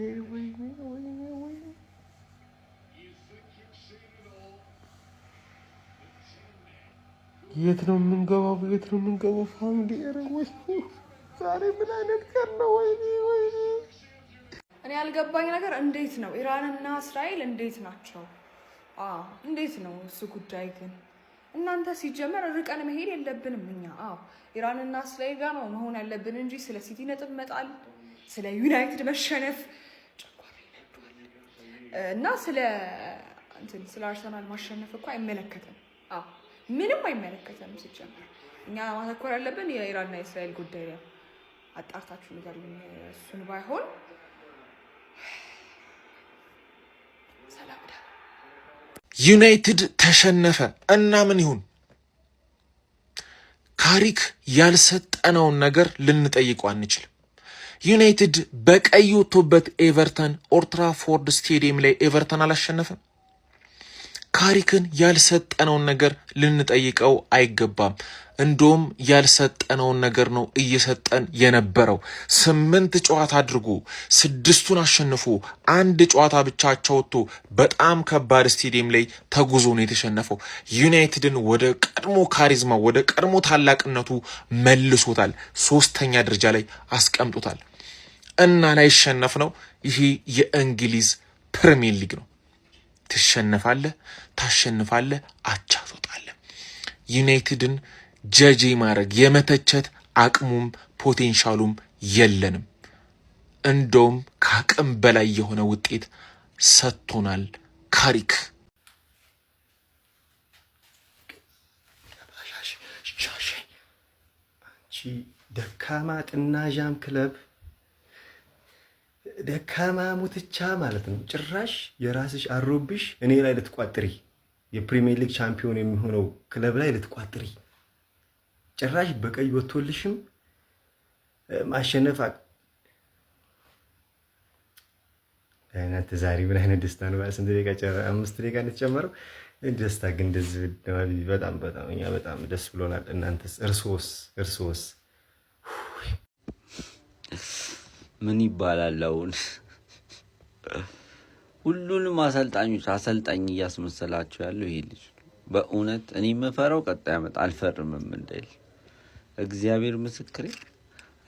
C: የት ነው የምንገባው? ፋሚሊ ኧረ ወይ ዛሬ ምን አይነት ቀን ነው? ወይኔ
Q: እኔ ያልገባኝ ነገር እንዴት ነው ኢራንና እስራኤል እንዴት ናቸው? እንዴት ነው እሱ ጉዳይ? ግን እናንተ ሲጀመር ርቀን መሄድ የለብንም እኛ። ኢራንና እስራኤል ጋር ነው መሆን ያለብን እንጂ ስለ ሲቲ ነጥብ መጣል፣ ስለ ዩናይትድ መሸነፍ እና ስለ አርሰናል ማሸነፍ እኮ አይመለከተም። ምንም አይመለከተም ሲጀመር። እኛ ማተኮር ያለብን የኢራንና የእስራኤል ጉዳይ ላይ። አጣርታችሁ ንገሩኝ። እሱን ባይሆን
C: ዩናይትድ ተሸነፈ እና ምን ይሁን? ካሪክ ያልሰጠነውን ነገር ልንጠይቀው አንችልም። ዩናይትድ በቀይ ወጥቶበት ኤቨርተን ኦልድ ትራፎርድ ስቴዲየም ላይ ኤቨርተን አላሸነፈም። ካሪክን ያልሰጠነውን ነገር ልንጠይቀው አይገባም። እንደውም ያልሰጠነውን ነገር ነው እየሰጠን የነበረው። 8 ጨዋታ አድርጎ 6ቱን አሸንፎ 1 ጨዋታ ብቻ ወጥቶ በጣም ከባድ ስቴዲየም ላይ ተጉዞ ነው የተሸነፈው። ዩናይትድን ወደ ቀድሞ ካሪዝማ ወደ ቀድሞ ታላቅነቱ መልሶታል። 3ኛ ደረጃ ላይ አስቀምጦታል። እና ላይ ሸነፍ ነው። ይሄ የእንግሊዝ ፕሪሚየር ሊግ ነው። ትሸነፋለህ፣ ታሸንፋለህ፣ አቻ ትወጣለህ። ዩናይትድን ጀጄ ማድረግ የመተቸት አቅሙም ፖቴንሻሉም የለንም። እንደውም ከአቅም በላይ የሆነ ውጤት ሰጥቶናል ካሪክ።
J: ደካማ ጥናዣም ክለብ ደካማ ሙትቻ ማለት ነው። ጭራሽ የራስሽ አሮብሽ እኔ ላይ ልትቋጥሪ፣ የፕሪሚየር ሊግ ቻምፒዮን የሚሆነው ክለብ ላይ ልትቋጥሪ፣ ጭራሽ በቀይ ወጥቶልሽም ማሸነፍ አይነት ዛሬ ምን አይነት ደስታ ነው! ስንት ደቂቃ 5 ደቂቃ እንደተጨመረው ደስታ ግን እንደዚህ በጣም እኛ በጣም ደስ ብሎናል። እናንተስ? እርሶስ
R: ምን ይባላል? አሁን ሁሉንም አሰልጣኞች አሰልጣኝ እያስመሰላቸው ያለው ይሄ ልጅ በእውነት እኔ የምፈራው ቀጣይ ዓመት አልፈርምም እንዳይል እግዚአብሔር ምስክሬ።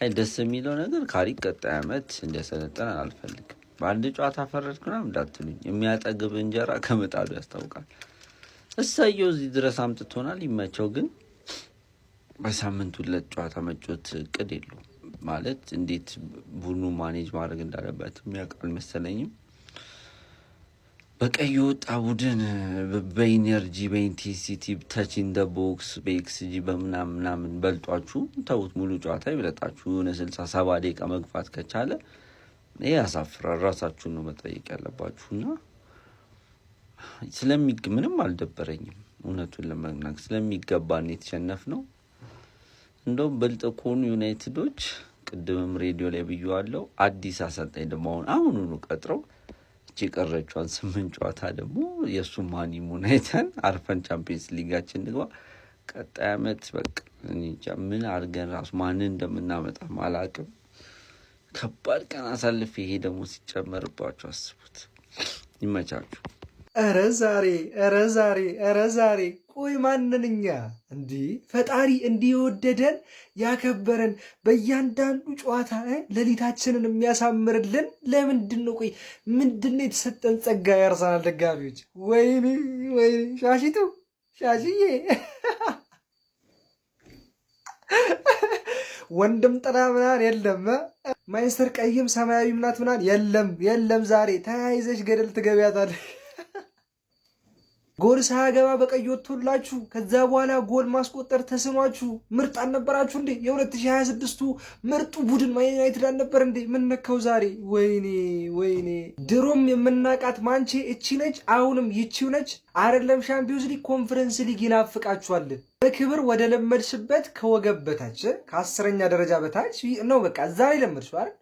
R: አይ ደስ የሚለው ነገር ካሪክ ቀጣይ ዓመት እንዲያሰለጥን አልፈልግም። በአንድ ጨዋታ ፈረድክ ምናምን እንዳትሉኝ፣ የሚያጠግብ እንጀራ ከምጣዱ ያስታውቃል። እሳየው እዚህ ድረስ አምጥቶናል፣ ይመቸው። ግን በሳምንት 2 ጨዋታ መጮት እቅድ የለውም ማለት እንዴት ቡድኑ ማኔጅ ማድረግ እንዳለበት የሚያውቅ አልመሰለኝም። በቀይ ወጣ ቡድን በኢነርጂ በኢንቴንሲቲ ተች ኢን ደ ቦክስ በኤክስጂ በምናምን በልጧችሁ ተውት። ሙሉ ጨዋታ ይበለጣችሁ የሆነ 60-70 ደቂቃ መግፋት ከቻለ ይሄ ያሳፍራል። ራሳችሁን ነው መጠየቅ ያለባችሁና ምንም አልደበረኝም እውነቱን ለመናገር ስለሚገባን የተሸነፍነው። እንደውም በልጥ ከሆኑ ዩናይትዶች ቅድምም ሬዲዮ ላይ ብየዋለሁ፣ አዲስ አሰልጣኝ ደግሞ አሁኑኑ ቀጥረው እቺ ቀረቿን 8 ጨዋታ ደግሞ የሱ ማኒሙን አይተን አርፈን ቻምፒየንስ ሊጋችን ንግባ። ቀጣይ ዓመት በቃ እንጃ ምን አድርገን ራሱ ማንን እንደምናመጣ አላውቅም። ከባድ ቀን አሳልፌ ይሄ ደግሞ ሲጨመርባችሁ አስቡት። ይመቻችሁ።
J: ኧረ ዛሬ ቆይ ማንንኛ እንዲህ ፈጣሪ እንዲህ የወደደን ያከበረን በእያንዳንዱ ጨዋታ ሌሊታችንን የሚያሳምርልን ለምንድን ነው? ቆይ ምንድን ነው የተሰጠን ጸጋ? የአርሰናል ደጋፊዎች ወይኔ ሻሽቱ ሻሽዬ ወንድም ጥላ ምናምን የለም። ማንስተር ቀይም ሰማያዊ ምናት ምናምን የለም። ዛሬ ተያይዘሽ ገደል ትገቢያታለሽ። ጎል ሳያገባ በቀይ ወጥቶላችሁ ከዛ በኋላ ጎል ማስቆጠር ተስኗችሁ ምርጥ አልነበራችሁ እንዴ? የ2026ቱ ምርጡ ቡድን ማን ዩናይትድ አልነበር እንዴ? ምን ነካው ዛሬ? ወይኔ ድሮም የምናቃት ማንቼ እቺ ነች፣ አሁንም ይቺው ነች። አይደለም ሻምፒዮንስ ሊግ ኮንፈረንስ ሊግ ይናፍቃችኋል። በክብር ወደ ለመድሽበት ከወገብ በታች ከ10ኛ ደረጃ በታች ነው። በቃ እዛ ላይ ለመድሽው አይደል?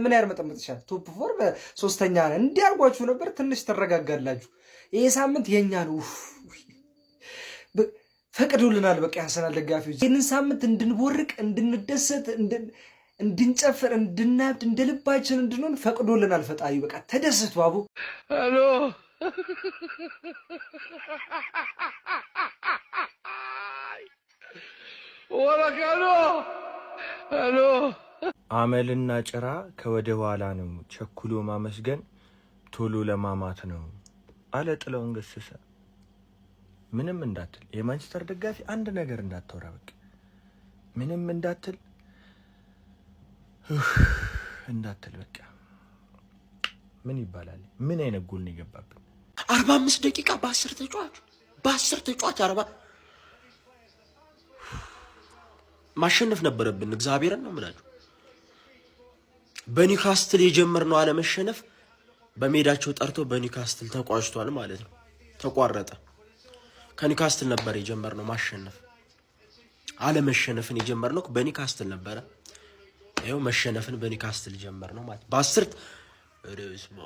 J: ምን ያርመጠመጥሻል? ቶፕ 4 በ3ኛ ነን እንዲያርጓችሁ ነበር። ትንሽ ትረጋጋላችሁ። ይሄ ሳምንት የኛ ነው። ፈቅዶልናል። በቃ ያሰናል ደጋፊዎች ይህንን ሳምንት እንድንቦርቅ፣ እንድንደሰት፣ እንድንጨፍር፣ እንድናብድ፣ እንደ ልባችን እንድንሆን ፈቅዶልናል ፈጣሪ። በቃ ተደሰቱ አቡ። ሄሎ ሄሎ አመልና ጭራ ከወደ ኋላ ነው፣ ቸኩሎ ማመስገን ቶሎ ለማማት ነው አለ ጥላሁን ገሰሰ። ምንም እንዳትል የማንቸስተር ደጋፊ አንድ ነገር እንዳታወራ፣ በቃ ምንም እንዳትል በቃ ምን ይባላል? ምን አይነት ጎል ነው የገባብን?
C: 45 ደቂቃ በ10 ተጫዋች 40 ማሸነፍ ነበረብን። እግዚአብሔርን ነው የምላችሁ። በኒውካስትል የጀመርነው አለመሸነፍ በሜዳቸው ጠርቶ በኒውካስትል ተቋጭቷል ማለት ነው። ተቋረጠ። ከኒውካስትል ነበር የጀመርነው ማሸነፍ። አለመሸነፍን የጀመርነው በኒውካስትል ነበረ። ይኸው መሸነፍን በኒውካስትል ጀመርነው ማለት በ10 ርዕስማ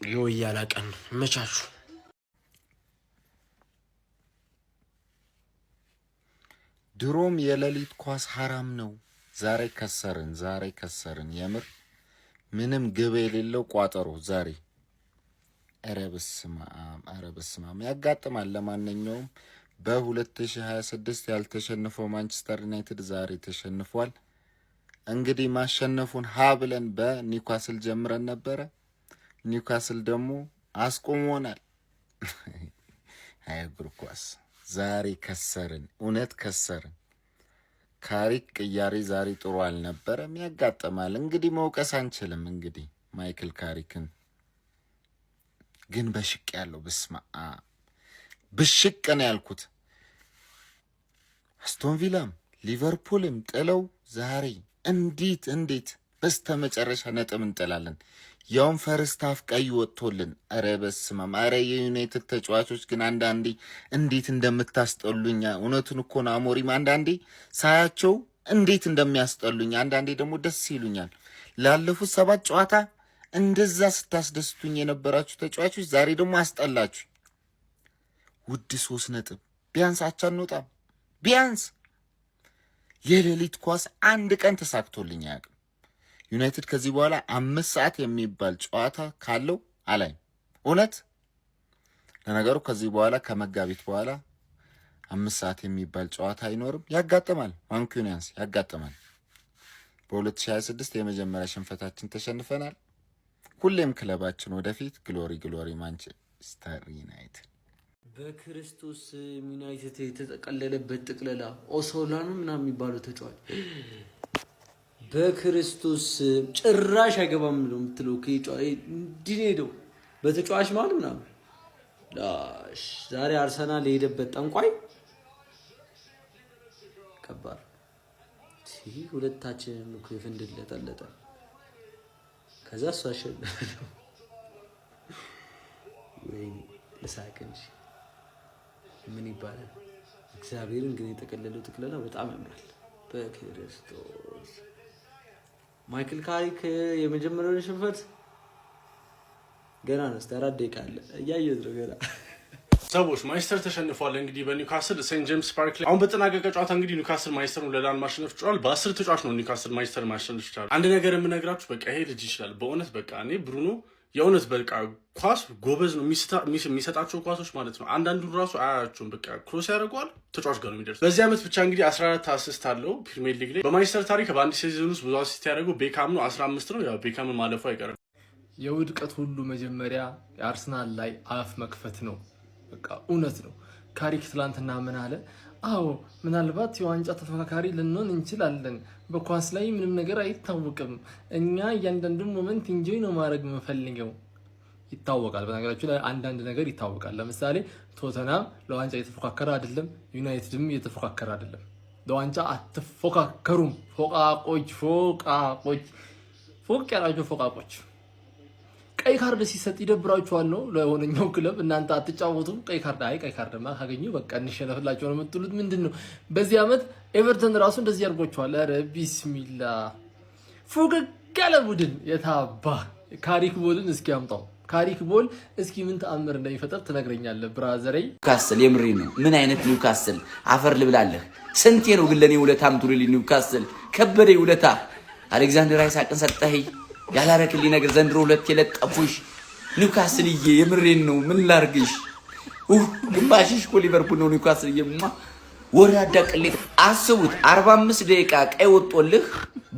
C: የወያላ ቀን መቻቹ።
S: ድሮም የሌሊት ኳስ ሐራም ነው። ዛሬ ከሰርን የምር ምንም ግብ የሌለው ቋጠሮ ዛሬ። ኧረ በስመ አብ ያጋጥማል። ለማንኛውም በ2026 ያልተሸነፈው ማንቸስተር ዩናይትድ ዛሬ ተሸንፏል። እንግዲህ ማሸነፉን ሀ ብለን በኒውካስል ጀምረን ነበረ። ኒውካስል ደግሞ አስቆሞናል። አይ እግር ኳስ ዛሬ ከሰርን፣ እውነት ከሰርን። ካሪክ ቅያሬ ዛሬ ጥሩ አልነበረም። ያጋጥማል እንግዲህ መውቀስ አንችልም። እንግዲህ ማይክል ካሪክን ግን በሽቅ ያለው በስማ ብሽቅ ነው ያልኩት። አስቶን ቪላም ሊቨርፑልም ጥለው ዛሬ እንዴት በስተመጨረሻ ነጥብ እንጥላለን? ያውም ፈርስት ሃፍ ቀይ ወጥቶልን። ኧረ በስመ አብ! ኧረ የዩናይትድ ተጫዋቾች ግን አንዳንዴ እንዴት እንደምታስጠሉኝ። እውነቱን እኮ ነው አሞሪም። አንዳንዴ ሳያቸው እንዴት እንደሚያስጠሉኝ፣ አንዳንዴ ደግሞ ደስ ይሉኛል። ላለፉት 7 ጨዋታ እንደዛ ስታስደስቱኝ የነበራችሁ ተጫዋቾች ዛሬ ደግሞ አስጠላችሁ። ውድ 3 ነጥብ ቢያንስ አቻ እንወጣም። ቢያንስ የሌሊት ኳስ አንድ ቀን ተሳክቶልኝ አያውቅም። ዩናይትድ ከዚህ በኋላ 5 ሰዓት የሚባል ጨዋታ ካለው አላይም። እውነት ለነገሩ ከዚህ በኋላ ከመጋቢት በኋላ 5 ሰዓት የሚባል ጨዋታ አይኖርም። ያጋጥማል፣ ማንኩኒያንስ ያጋጥማል። በ2026 የመጀመሪያ ሽንፈታችን ተሸንፈናል። ሁሌም ክለባችን ወደፊት። ግሎሪ ማንቸስተር ዩናይትድ።
N: በክርስቶስ ዩናይትድ የተጠቀለለበት ጥቅለላ ኦሶላኑ ምናምን የሚባለው ተጫዋች በክርስቶስ ጭራሽ አይገባም ነው የምትለው። እንዲህ ሄደው በተጫዋች ማለት ምናምን ዛሬ አርሰናል የሄደበት ጠንቋይ ከባድ። ሁለታችንን እኮ የፍንድል ለጠለጠ። ከዛ እሱ አሸነፈ። ወይ ልሳቅ እንጂ ምን ይባላል። እግዚአብሔርን ግን የተቀለለው ጥቅለላ በጣም ያምራል። በክርስቶስ ማይክል ካሪክ የመጀመሪያውን ሽንፈት ገና ነው። 4 ደቂቃ አለ እያየሁት ነው ገና።
C: ሰዎች ማንቸስተር ተሸንፏል። እንግዲህ በኒውካስል ሴንት ጄምስ ፓርክ ላይ አሁን በተጠናቀቀ ጨዋታ እንግዲህ ኒውካስል ማንቸስተርን ለዳን ማሸነፍ ችሏል። በ10 ተጫዋች ነው ኒውካስል ማንቸስተር ማሸነፍ ይችላል። አንድ ነገር የምነግራችሁ በቃ ይሄ ልጅ ይችላል በእውነት በቃ እኔ ብሩኖ
E: የእውነት በቃ ኳስ ጎበዝ ነው የሚሰጣቸው ኳሶች ማለት ነው። አንዳንዱ ራሱ አያቸውም በቃ ክሮስ ያደርገዋል ተጫዋች ጋር ነው የሚደርስ። በዚህ ዓመት ብቻ እንግዲህ 14 አሲስት አለው ፕሪሚየር ሊግ ላይ። በማንቸስተር ታሪክ በአንድ ሲዝን ውስጥ ብዙ አሲስት ያደረገው ቤካም ነው 15 ነው። ያው ቤካምን ማለፉ አይቀርም።
T: የውድቀት ሁሉ መጀመሪያ የአርሰናል ላይ አፍ መክፈት ነው። በቃ እውነት ነው። ካሪክ ትላንትና ምን አለ? አዎ ምናልባት የዋንጫ ተፎካካሪ ልንሆን እንችላለን። በኳስ ላይ ምንም ነገር አይታወቅም። እኛ እያንዳንዱን ሞመንት ኢንጆይ ነው ማድረግ የምንፈልገው። ይታወቃል። በነገራችሁ ላይ አንዳንድ ነገር ይታወቃል። ለምሳሌ ቶተናም ለዋንጫ እየተፎካከረ አይደለም፣ ዩናይትድም እየተፎካከረ አይደለም። ለዋንጫ አትፎካከሩም። ፎቅ ያላችሁ ፎቃቆች። ቀይ ካርድ ሲሰጥ ይደብራችኋል ነው ለሆነኛው ክለብ። እናንተ አትጫወቱም። ቀይ ካርድማ ካገኙ በቃ እንሸነፍላቸው ነው የምትሉት። ምንድነው? በዚህ ዓመት ኤቨርተን ራሱ እንደዚህ ያርጓቸዋል። ኧረ ቢስሚላ ፉቅቅ ያለ ቡድን የታባ ካሪክ ቦልን እስኪ አምጣው። ካሪክ ቦል እስኪ ምን ተአምር እንደሚፈጠር ትነግረኛለህ ብራዘሬ።
U: ኒውካስል የምሬ ነው። ምን አይነት ኒውካስል አፈር ልብላለህ። ስንቴ ነው ግን ለኔ ውለታ ምትውልልኝ? ኒውካስል ከበደኝ ውለታ። አሌክዛንደር አይሳቅን ሰጠኸኝ ያላረክልኝ ነገር ዘንድሮ 2 የለጠፉሽ ኒውካስልዬ፣ የምሬን ነው። ምን ላርግሽ? ግማሽሽ እኮ ሊቨርፑል ነው። ኒውካስልዬ ወራዳ ቅሌት። አስቡት 45 ደቂቃ ቀይ ወጦልህ፣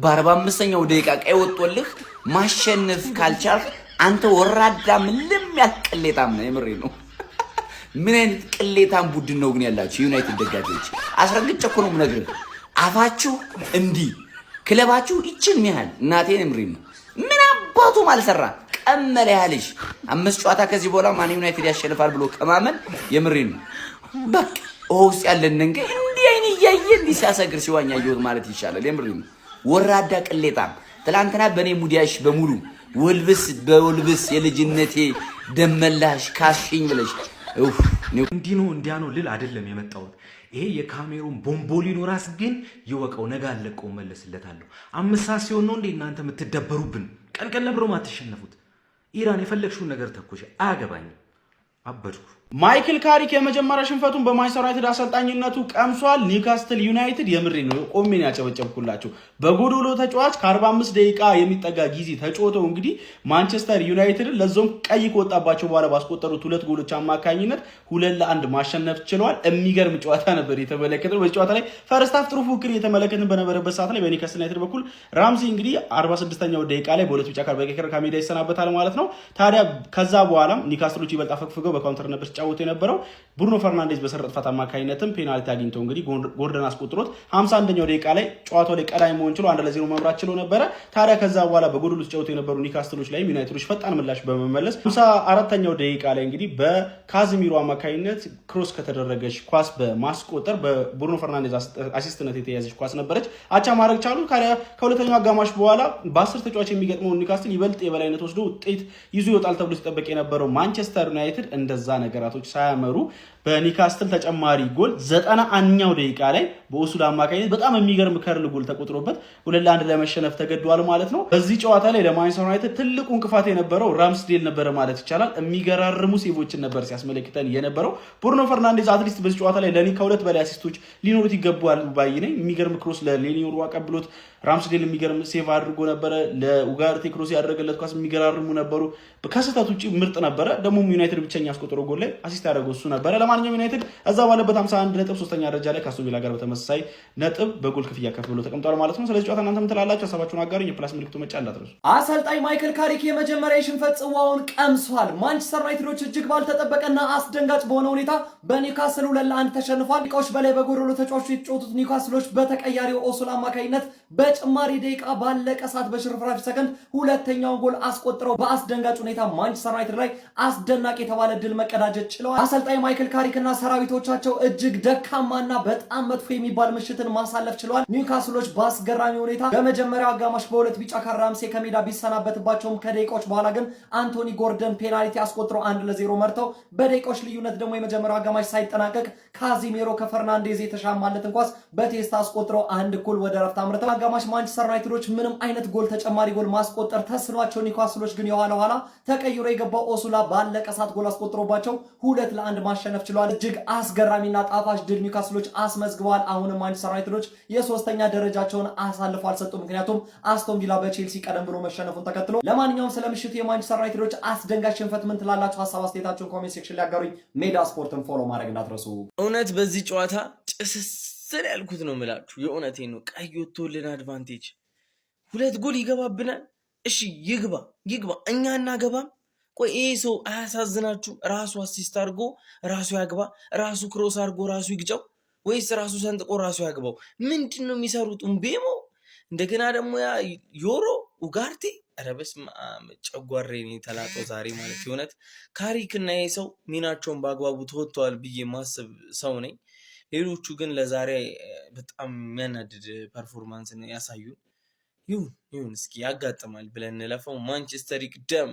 U: በ45ኛው ደቂቃ ቀይ ወጦልህ ማሸነፍ ካልቻልክ አንተ ወራዳ ምንም ያቅሌታም ነው። የምሬን ነው። ምን አይነት ቅሌታም ቡድን ነው ግን ያላችሁ ዩናይትድ ደጋፊዎች? አስረግጬ እኮ ነው የምነግርህ። አፋችሁ እንዲህ ክለባችሁ ይችን ያህል እናቴን የምሬን ነው። ምን አባቱም አልሰራ ቀመለ ያህልሽ 5 ጨዋታ ከዚህ በኋላ ማን ዩናይትድ ያሸንፋል ብሎ ከማመን የምሬን ነው። በቃ ኦውስ ያለን እንገ እንዲህ አይን እያየ እንዲህ ሲያሰግር ሲዋኛ ይወት ማለት ይሻላል። የምሬን ነው። ወራዳ ቅሌታም ትላንትና በኔ ሙዲያሽ በሙሉ ወልብስ የልጅነቴ ደመላሽ ካሽኝ ብለሽ
V: እንዲህ ነው እንዲያ ነው ልል አይደለም የመጣሁት። ይሄ የካሜሩን ቦምቦሊኖ ራስ ግን ይወቀው፣ ነገ አለቀው መለስለታለሁ። 5 ሰዓት ሲሆን ነው እንዴ እናንተ የምትደበሩብን? ቀን ለብሮ ማትሸነፉት ኢራን የፈለግሽውን ነገር ተኮሽ፣ አያገባኝም። አበድኩ።
E: ማይክል ካሪክ የመጀመሪያ ሽንፈቱን በማንቸስተር ዩናይትድ አሰልጣኝነቱ ቀምሷል። ኒውካስትል ዩናይትድ የምሬ ነው ቆሜን ያጨበጨብኩላቸው። በጎዶሎ ተጫዋች ከ45 ደቂቃ የሚጠጋ ጊዜ ተጫውተው እንግዲህ ማንቸስተር ዩናይትድ ለዞም ቀይ ከወጣባቸው በኋላ ባስቆጠሩት 2 ጎሎች አማካኝነት 2-1 ማሸነፍ ችለዋል። የሚገርም ጨዋታ ነበር የተመለከተው። በዚህ ጨዋታ ላይ ፈርስት ሃፍ ጥሩ ፉክክር እየተመለከትን በነበረበት ሰዓት ላይ በኒውካስትል ዩናይትድ በኩል ራምዚ እንግዲህ 46ኛው ደቂቃ ላይ በሁለት ቢጫ ካርድ በቀይ ካርድ ከሜዳ ይሰናበታል ማለት ነው። ታዲያ ከዛ በኋላም ኒውካስትሎች ይበልጥ አፈግፍገው በካውንተር ነበር ሲጫወቱ የነበረው። ብሩኖ ፈርናንዴዝ በሰረጥ ጥፋት አማካኝነትም ፔናልቲ አግኝቶ እንግዲህ ጎርደን አስቆጥሮት 51ኛው ደቂቃ ላይ ጨዋታው ላይ ቀዳሚ መሆን ችሎ 1-0 መምራት ችሎ ነበረ። ታዲያ ከዛ በኋላ በጎዶሎ ሲጫወቱ የነበሩ ኒውካስትሎች ላይ ዩናይትዶች ፈጣን ምላሽ በመመለስ 54ኛው ደቂቃ ላይ እንግዲህ በካዝሚሮ አማካኝነት ክሮስ ከተደረገች ኳስ በማስቆጠር በብሩኖ ፈርናንዴዝ አሲስትነት የተያዘች ኳስ ነበረች አቻ ማድረግ ቻሉ። ከሁለተኛው አጋማሽ በኋላ በ10 ተጫዋች የሚገጥመው ኒውካስትል ይበልጥ የበላይነት ወስዶ ውጤት ይዞ ይወጣል ተብሎ ሲጠበቅ የነበረው ማንቸስተር ዩናይትድ እንደዛ ነገራቶች ሳያመሩ በኒውካስትል ተጨማሪ ጎል 91ኛው ደቂቃ ላይ በኦሱላ አማካኝነት በጣም የሚገርም ከርል ጎል ተቆጥሮበት 2-1 ለመሸነፍ ተገዷል ማለት ነው። በዚህ ጨዋታ ላይ ለማንቸስተር ዩናይትድ ትልቁ እንቅፋት የነበረው ራምስዴል ነበረ ማለት ይቻላል። የሚገራርሙ ሴቮችን ነበር ሲያስመለክተን የነበረው። ብሩኖ ፈርናንዴዝ አትሊስት በዚህ ጨዋታ ላይ ለኔ ከ2 በላይ አሲስቶች ሊኖሩት ይገባዋል ባይ ነኝ። የሚገርም ክሮስ ለሌኒዮሩ አቀብሎት ራምስዴል የሚገርም ሴቭ አድርጎ ነበረ። ለኡጋርቴ ክሮስ ያደረገለት ኳስ የሚገራርሙ ነበሩ። ከስህተት ውጪ ምርጥ ነበረ። ደግሞ ዩናይትድ ብቸኛ ያስቆጠረው ጎል ላይ አሲስት ያደረገው እሱ ነበረ። ለማንኛውም ዩናይትድ እዛ ባለበት 51 ነጥብ 3ኛ ደረጃ ላይ ከአስቶን ቪላ ጋር በተመሳሳይ ነጥብ በጎል ክፍያ ከፍ ብሎ ተቀምጧል ማለት ነው። ስለዚህ ጨዋታ እናንተ ምን ትላላችሁ? ሀሳባችሁን አጋሩኝ። የፕላስ ምልክቱ መጫ እንዳትረሱ።
W: አሰልጣኝ ማይክል ካሪክ የመጀመሪያ የሽንፈት ጽዋውን ቀምሷል። ማንቸስተር ዩናይትዶች እጅግ ባልተጠበቀና አስደንጋጭ በሆነ ሁኔታ በኒውካስል 2-1 ተሸንፏል። ደቂቃዎች በላይ በጎዶሎ ተጫዋቾች የተጫወቱት ኒውካስሎች በተቀያሪው ኦሱላ አማካኝነት በጭማሪ ደቂቃ ባለቀ ሰዓት በሽርፍራፊ ሰከንድ ሁለተኛውን ጎል አስቆጥረው በአስደንጋጭ ሁኔታ ማንቸስተር ዩናይትድ ላይ አስደናቂ የተባለ ድል መቀዳጀት ችለዋል። አሰልጣኝ ማይክል ካሪክና ሰራዊቶቻቸው እጅግ ደካማና በጣም መጥፎ የሚባል ምሽትን ማሳለፍ ችለዋል። ኒውካስሎች በአስገራሚ ሁኔታ በመጀመሪያው አጋማሽ በ2 ቢጫ ካርድ ራምሴ ከሜዳ ቢሰናበትባቸውም ከደቂቃዎች በኋላ ግን አንቶኒ ጎርደን ፔናልቲ አስቆጥረው 1-0 መርተው በደቂቃዎች ልዩነት ደግሞ የመጀመሪያው አጋማሽ ሳይጠናቀቅ ካዚሜሮ ከፈርናንዴዝ የተሻማለትን ኳስ በቴስታ አስቆጥረው 1-1 ወደ ረፍት አምርተው አጋማሽ ማንቸስተር ዩናይትዶች ምንም አይነት ጎል ተጨማሪ ጎል ማስቆጠር ተስኗቸው ኒውካስሎች ግን የኋላ ተቀይሮ የገባው ኦሱላ ባለቀ ሰዓት ጎል አስቆጥሮባቸው 2-1 ማሸነፍ ችለዋል። ችሏል። እጅግ አስገራሚና ጣፋጭ ድል ኒውካስሎች አስመዝግበዋል። አሁንም ማንቸስተር ዩናይትዶች የሶስተኛ ደረጃቸውን አሳልፈው አልሰጡም። ምክንያቱም አስቶን ቪላ በቼልሲ ቀደም ብሎ መሸነፉን ተከትሎ። ለማንኛውም ስለ ምሽቱ የማንቸስተር ዩናይትዶች አስደንጋጭ ሽንፈት ምን ትላላችሁ? ሀሳብ አስተያየታችሁን ኮሜንት ሴክሽን ላይ አጋሩኝ። ሜዳ ስፖርትን ፎሎ ማድረግ እንዳትረሱ።
N: እውነት በዚህ ጨዋታ ጭስስል ያልኩት ነው የምላችሁ። የእውነቴን ነው። ቀይ ወጥቶልን አድቫንቴጅ 2 ጎል ይገባብናል። እሺ ይግባ እኛ እናገባም። ቆይ ይሄ ሰው አያሳዝናችሁ? ራሱ አሲስት አድርጎ ራሱ ያግባ፣ ራሱ ክሮስ አድርጎ ራሱ ይግጫው፣ ወይስ ራሱ ሰንጥቆ ራሱ ያግባው? ምንድን ነው የሚሰሩት? ቤሞ እንደገና ደግሞ ያ ዮሮ ኡጋርቴ። ኧረ በስመ አብ ጨጓሬን ተላጠው ዛሬ ማለት የእውነት ካሪክና ይሄ ሰው ሚናቸውን በአግባቡ ተወጥተዋል ብዬ ማስብ ሰው ነኝ። ሌሎቹ ግን ለዛሬ በጣም የሚያናድድ ፐርፎርማንስ ነው ያሳዩን። ይሁን እስኪ ያጋጥማል ብለን እንለፈው። ማንቸስተር ይቅደም።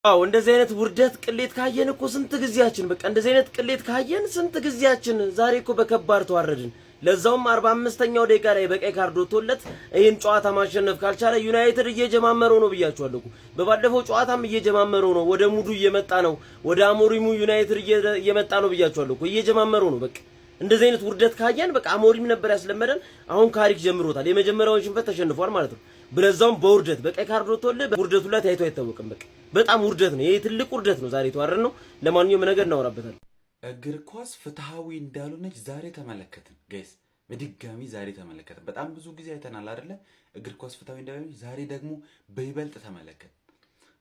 F: አዎ እንደዚህ አይነት ውርደት ቅሌት ካየን እኮ ስንት ጊዜያችን፣ በቃ እንደዚህ አይነት ቅሌት ካየን ስንት ጊዜያችን። ዛሬ እኮ በከባድ ተዋረድን። ለዛውም 45ኛው ደቂቃ ላይ በቀይ ካርድ ወጥቶለት ይህን ጨዋታ ማሸነፍ ካልቻለ ዩናይትድ እየጀማመረው ነው ብያችኋለሁ እኮ። በባለፈው ጨዋታም እየጀማመረው ነው፣ ወደ ሙዱ እየመጣ ነው፣ ወደ አሞሪሙ ዩናይትድ እየመጣ ነው ብያችኋለሁ እኮ። እየጀማመረው ነው በቃ። እንደዚህ አይነት ውርደት ካየን በቃ አሞሪም ነበር ያስለመደን። አሁን ካሪክ ጀምሮታል። የመጀመሪያውን ሽንፈት ተሸንፏል ማለት ነው። ብለዛውም በውርደት በቀይ ካርድ ወጥቶለት ውርደቱ ላይ ታይቶ አይታወቅም። በቃ በጣም ውርደት ነው። ይሄ ትልቅ ውርደት ነው። ዛሬ የተዋረድ ነው። ለማንኛውም ነገር እናወራበታለን።
G: እግር ኳስ ፍትሃዊ እንዳልሆነች ዛሬ ተመለከትን ጋይስ። በድጋሚ ዛሬ ተመለከትን። በጣም ብዙ ጊዜ አይተናል አይደለ? እግር ኳስ ፍትሃዊ እንዳልሆነች ዛሬ ደግሞ በይበልጥ ተመለከትን።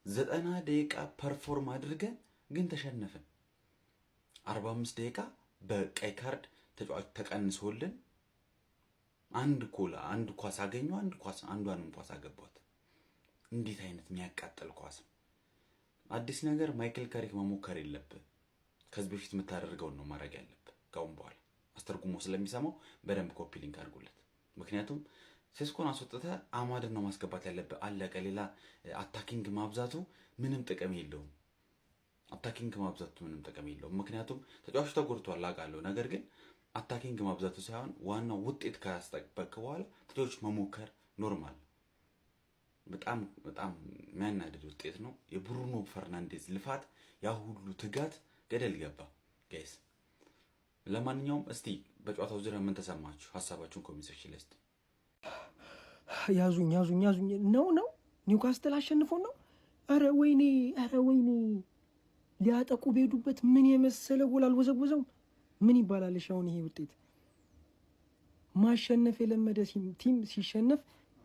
G: 90 ደቂቃ ፐርፎርም አድርገን ግን ተሸነፍን። 45 ደቂቃ በቀይ ካርድ ተጫዋች ተቀንሶልን አንድ ኳስ አገኙ። አንዷንም ኳስ አገቧት። እንዴት አይነት የሚያቃጥል ኳስ! አዲስ ነገር ማይክል ካሪክ መሞከር የለብህ። ከዚህ በፊት የምታደርገውን ነው ማድረግ ያለብህ። ካሁን በኋላ አስተርጉሞ ስለሚሰማው በደንብ ኮፒ ሊንክ አድርጉለት። ምክንያቱም ሴስኮን አስወጥተህ አማድን ነው ማስገባት ያለብህ። አለቀ። ሌላ አታኪንግ ማብዛቱ ምንም ጥቅም የለውም። ምክንያቱም ተጫዋቹ ተጎድቷል አውቃለሁ። ነገር ግን አታኪንግ ማብዛቱ ሳይሆን ዋናው ውጤት ካስጠበቅ በኋላ ተጫዋቾች መሞከር ኖርማል። በጣም የሚያናድድ ውጤት ነው። የብሩኖ ፈርናንዴዝ ልፋት፣ ያ ሁሉ ትጋት ገደል ገባ ጋይስ። ለማንኛውም እስቲ በጨዋታው ዙሪያ ምን ተሰማችሁ? ሀሳባችሁን ኮሜንት ሴክሽን ላይ እስቲ
J: ያዙኝ ነው ኒውካስትል አሸንፎ ነው። አረ ወይኔ ሊያጠቁ በሄዱበት ምን የመሰለ ጎል አልወዘወዘው። ምን ይባላልሽ አሁን ይሄ ውጤት? ማሸነፍ የለመደ ቲም ሲሸነፍ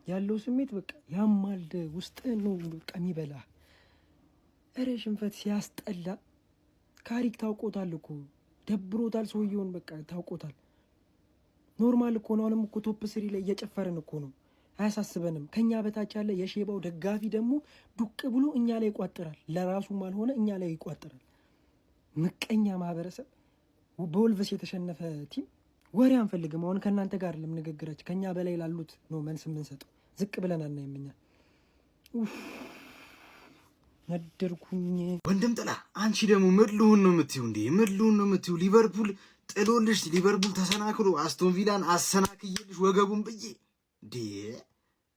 J: ያለው ስሜት በቃ ያማልደ ውስጥ ነው በቃ የሚበላ። እረ ሽንፈት ሲያስጠላ። ካሪክ ታውቆታል እኮ ደብሮታል ሰውየውን በቃ ታውቆታል። ኖርማል እኮ ነው። አሁንም እኮ ቶፕ 3 ላይ እየጨፈርን እኮ ነው። አያሳስበንም። ከኛ በታች ያለ የሼባው ደጋፊ ደግሞ ዱቅ ብሎ እኛ ላይ ይቋጥራል። ለራሱም አልሆነ እኛ ላይ ይቋጥራል። ምቀኛ ማህበረሰብ። በወልቭስ የተሸነፈ ቲም ወሬ አንፈልግም። አሁን ከእናንተ ጋር ለምንነግራችሁ ከኛ በላይ ላሉት ነው መልስ የምንሰጠው። ዝቅ ብለን አናይምኛ። ነደርኩኝ።
L: ወንድም ጥላ አንቺ ደግሞ ምድልሁን ነው የምትይው እንዴ? ምድልሁን ነው የምትይው? ሊቨርፑል ጥሎልሽ፣ ሊቨርፑል ተሰናክሎ አስቶን ቪላን አሰናክዬልሽ ወገቡን ብዬ እንዴ!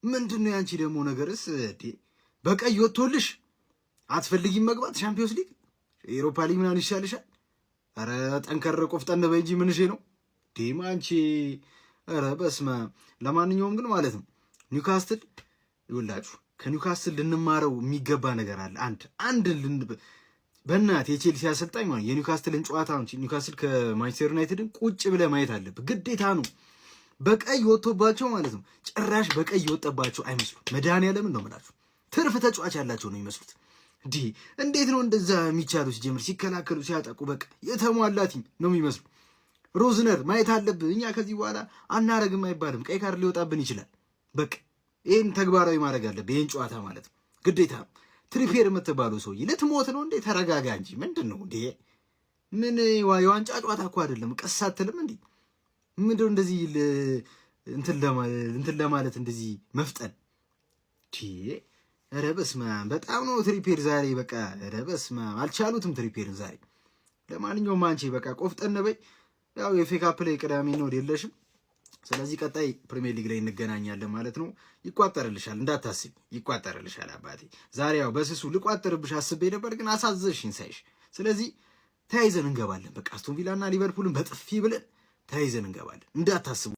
L: ምንድን ነው ያንቺ ደግሞ ነገርስ? እንዴ በቀይ ወጥቶልሽ አትፈልጊም መግባት ቻምፒዮንስ ሊግ፣ ኤሮፓ ሊግ ምናምን ይሻልሻል። ኧረ ጠንከር ቆፍጠን በይ እንጂ ምንሽ ነው ዴማ አንቺ? ኧረ በስመ አብ። ለማንኛውም ግን ማለት ነው ኒውካስትል ይውላችሁ፣ ከኒውካስትል ልንማረው የሚገባ ነገር አለ። አንድ በእናት የቼልሲ አሰልጣኝ ማለት የኒውካስትልን ጨዋታ ኒውካስትል ከማንቸስተር ዩናይትድን ቁጭ ብለህ ማየት አለብህ፣ ግዴታ ነው። በቀይ ወጥቶባቸው ማለት ነው ጭራሽ በቀይ የወጣባቸው አይመስሉም። መድኃኒዓለምን ነው የምላችሁ፣ ትርፍ ተጫዋች ያላቸው ነው የሚመስሉት። እንዴት ነው እንደዛ የሚቻሉ? ሲጀምር ሲከላከሉ ሲያጠቁ በቃ የተሟላ ቲም ነው የሚመስሉ። ሮዝነር ማየት አለብህ። እኛ ከዚህ በኋላ አናረግም አይባልም። ቀይ ካርድ ሊወጣብን ይችላል። በቃ ይህን ተግባራዊ ማድረግ አለብህ። ይህን ጨዋታ ማለት ነው ግዴታ። ትሪፔር የምትባለው ሰውዬ ልትሞት ነው እንዴ? ተረጋጋ እንጂ ምንድን ነው እንዴ? ምን የዋንጫ ጨዋታ እኮ አይደለም። ቀስ አትልም እንዴ? ምንድነው እንደዚህ እንትን ለማለት እንደዚህ መፍጠን? ኧረ በስመ አብ በጣም ነው ትሪፔር ዛሬ በቃ ኧረ በስመ አብ አልቻሉትም ትሪፔርን ዛሬ። ለማንኛውም አንቺ በቃ ቆፍጠን በይ። ያው የኤፍኤ ካፕ ላይ ቅዳሜ ነው የለሽም። ስለዚህ ቀጣይ ፕሪሚየር ሊግ ላይ እንገናኛለን ማለት ነው። ይቋጠርልሻል፣ እንዳታስቢ ይቋጠርልሻል አባቴ። ዛሬ ያው በስሱ ልቋጠርብሽ አስቤ ነበር ግን አሳዘዝሽኝ ሳይሽ። ስለዚህ
B: ተያይዘን እንገባለን። በቃ አስቶን ቪላና ሊቨርፑልን በጥፊ ብለን ተያይዘን እንገባለን እንዳታስቡ።